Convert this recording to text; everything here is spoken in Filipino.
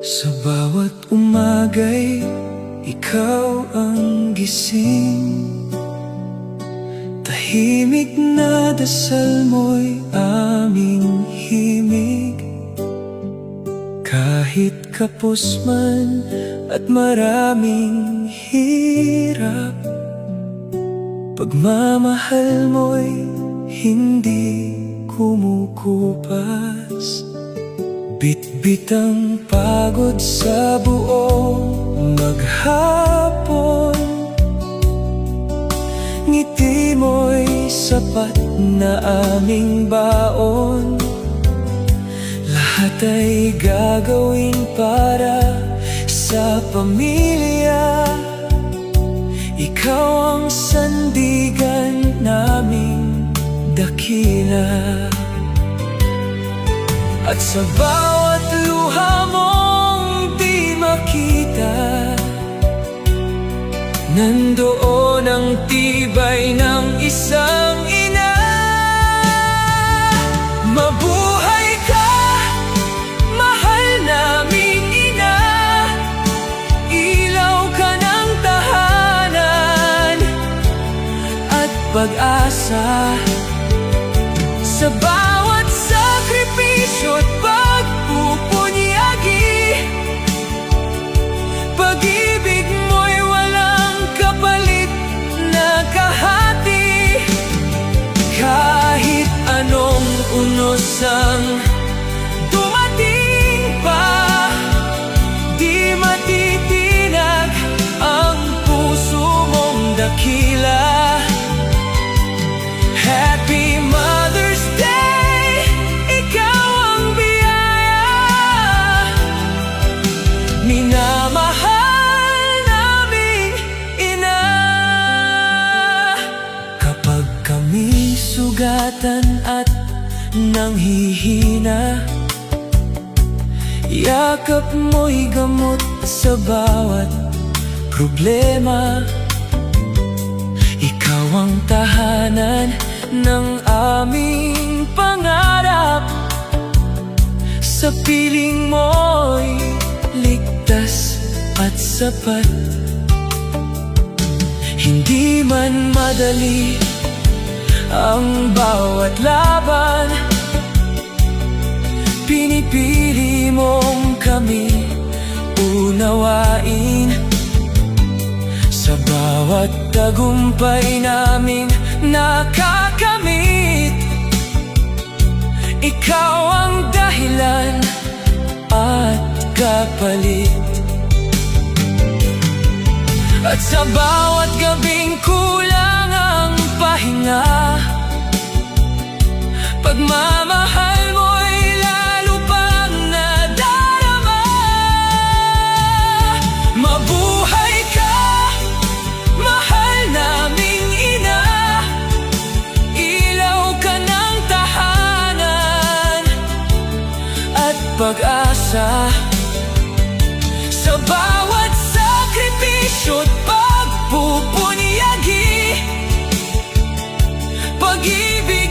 Sa bawat umaga'y ikaw ang gising. Tahimik na dasal mo'y aming himig. Kahit kapos man at maraming hirap, pagmamahal mo'y hindi kumukupas. Bitbit ang pagod sa buong maghapon. Ngiti mo'y sapat na aming baon. Lahat ay gagawin para sa pamilya. Ikaw ang sandigan naming dakila. At sa bawat luha mong di makita, nandoon ang tibay ng isang ina. Mabuhay ka, mahal naming ina. Ilaw ka ng tahanan at pag-asa. Sa bawat sakripisyo at pagpupunyagi, pag-ibig mo'y walang kapalit na kahati. Kahit anong unos ang dumating pa, di matitinag ang puso mong dakila. Happy Mother's Day, ikaw ang biyaya. Minamahal naming ina. Kapag kami sugatan at nanghihina, yakap mo'y gamot sa bawat problema. Ikaw ang tahanan ng aming pangarap. Sa piling mo'y ligtas at sapat. Hindi man madali ang bawat laban, pinipili mong kami unawain. Sa bawat tagumpay naming nakakamit, ikaw ang dahilan at kapalit. At sa bawat gabing kulang ang pahinga, pagmamahal mo'y lalo pang nadarama. Mabuhay ka, mahal naming ina. Ilaw ka ng tahanan at pag-asa. Sa bawat sakripisyo at pagpupunyagi, pag-ibig